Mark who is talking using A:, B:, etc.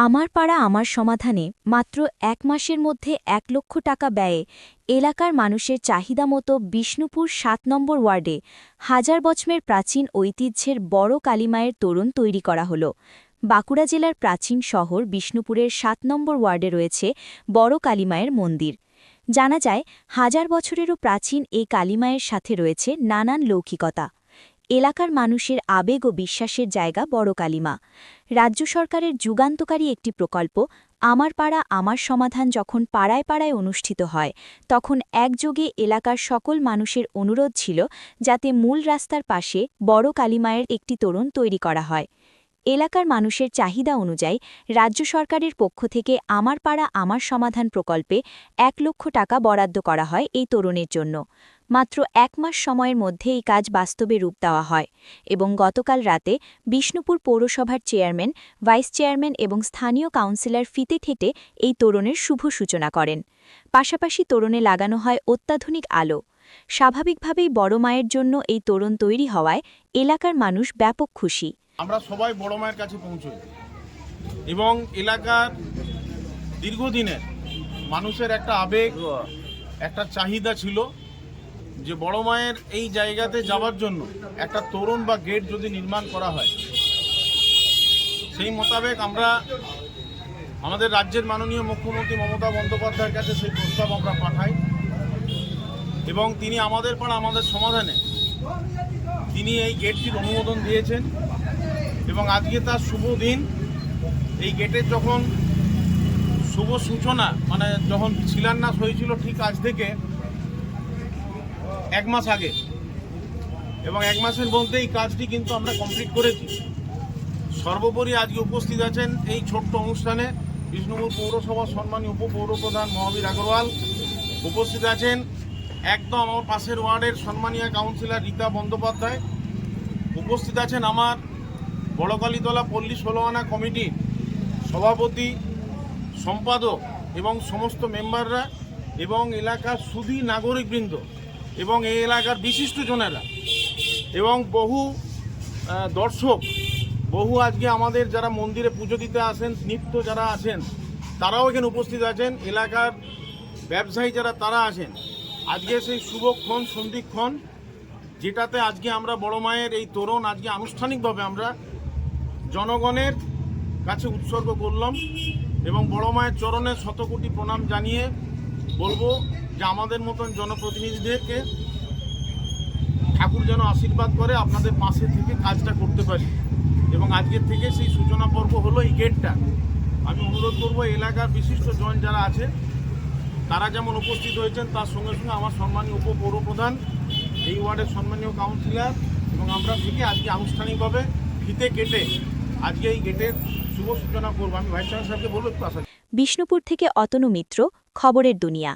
A: আমার পাড়া আমার সমাধানে মাত্র ১ মাসের মধ্যে ১ লক্ষ টাকা ব্যয়ে এলাকার মানুষের চাহিদা মতো বিষ্ণুপুর ৭ নম্বর ওয়ার্ডে হাজার বছরের প্রাচীন ঐতিহ্যের বড় কালীমায়ের তোরণ তৈরি করা হল। বাঁকুড়া জেলার প্রাচীন শহর বিষ্ণুপুরের ৭ নম্বর ওয়ার্ডে রয়েছে বড় কালীমায়ের মন্দির। জানা যায় হাজার বছরেরও প্রাচীন এই কালীমায়ের সাথে রয়েছে নানান লৌকিকতা। এলাকার মানুষের আবেগ ও বিশ্বাসের জায়গা বড় কালীমা। রাজ্য সরকারের যুগান্তকারী একটি প্রকল্প আমার পাড়া আমার সমাধান যখন পাড়ায় পাড়ায় অনুষ্ঠিত হয়, তখন একযোগে এলাকার সকল মানুষের অনুরোধ ছিল যাতে মূল রাস্তার পাশে বড় কালীমায়ের একটি তোরণ তৈরি করা হয়। এলাকার মানুষের চাহিদা অনুযায়ী রাজ্য সরকারের পক্ষ থেকে আমার পাড়া আমার সমাধান প্রকল্পে ১ লক্ষ টাকা বরাদ্দ করা হয় এই তোরণের জন্য। মাত্র ১ মাস সময়ের মধ্যে এই কাজ বাস্তবে রূপ দেওয়া হয় এবং গতকাল রাতে বিষ্ণুপুর পৌরসভার চেয়ারম্যান, ভাইস চেয়ারম্যান এবং স্থানীয় কাউন্সিলর ফিতে ঠেটে এই তোরণের শুভ সূচনা করেন। পাশাপাশি তোরণে লাগানো হয় অত্যাধুনিক আলো। স্বাভাবিকভাবেই বড় মায়ের জন্য এই তোরণ তৈরি হওয়ায় এলাকার মানুষ ব্যাপক খুশি।
B: আমরা সবাই বড় মায়ের কাছে পৌঁছই এবং এলাকার দীর্ঘদিনের মানুষের একটা আবেগ, একটা চাহিদা ছিল যে বড় মায়ের এই জায়গাতে যাওয়ার জন্য একটা তোরণ বা গেট যদি নির্মাণ করা হয়। সেই মোতাবেক আমরা আমাদের রাজ্যের মাননীয় মুখ্যমন্ত্রী মমতা বন্দ্যোপাধ্যায়ের কাছে সেই প্রস্তাব আমরা পাঠাই এবং তিনি আমাদের পাড়া আমাদের সমাধানে তিনি এই গেটটির অনুমোদন দিয়েছেন এবং আজকে তার শুভ দিন। এই গেটের যখন শুভ সূচনা যখন শিলান্যাস হয়েছিল ঠিক আজ থেকে ১ মাস আগে, এবং ১ মাসের মধ্যে এই কাজটি কিন্তু আমরা কমপ্লিট করেছি। সর্বোপরি আজকে উপস্থিত আছেন এই ছোট্ট অনুষ্ঠানে বিষ্ণুপুর পৌরসভার সম্মানীয় উপপৌরপ্রধান মহাবীর আগরওয়াল, উপস্থিত আছেন একদম আমার পাশের ওয়ার্ডের সম্মানীয় কাউন্সিলর রীতা বন্দ্যোপাধ্যায়, উপস্থিত আছেন আমার বড়কালীতলা পল্লী ১৬ আনা কমিটির সভাপতি, সম্পাদক এবং সমস্ত মেম্বাররা এবং এলাকার সুধী নাগরিকবৃন্দ এবং এই এলাকার বিশিষ্টজনেরা এবং বহু দর্শক, বহু আজকে আমাদের যারা মন্দিরে পুজো দিতে আসেন, নিত্য যারা আছেন তারাও এখানে উপস্থিত আছেন, এলাকার ব্যবসায়ী যারা তারা আছেন। আজকে সেই শুভক্ষণ সন্ধিক্ষণ যেটাতে আজকে আমরা বড় মায়ের এই তোরণ আজকে আনুষ্ঠানিকভাবে আমরা জনগণের কাছে উৎসর্গ করলাম এবং বড় মায়ের চরণে শতকোটি প্রণাম জানিয়ে বলবো যে আমাদের মতন জনপ্রতিনিধিদেরকে ঠাকুর যেন আশীর্বাদ করে আপনাদের পাশে থেকে কাজটা করতে পারি। এবং আজকের থেকে সেই সূচনা পর্ব হলো এই গেটটা। আমি অনুরোধ করব এলাকার বিশিষ্ট জন যারা আছে তারা যেমন উপস্থিত হয়েছেন, তার সঙ্গে সঙ্গে আমার সম্মানীয় উপপৌরপ্রধান, এই ওয়ার্ডের সম্মানীয় কাউন্সিলর এবং আমরা থেকে আজকে আনুষ্ঠানিকভাবে ফিতে কেটে আজকে এই গেটের শুভ সূচনা করবো। আমি ভাইস চেয়ারম্যান সাহেবকে বলবো একটু আসা।
A: বিষ্ণুপুর থেকে অতনু মিত্র, খবরের দুনিয়া।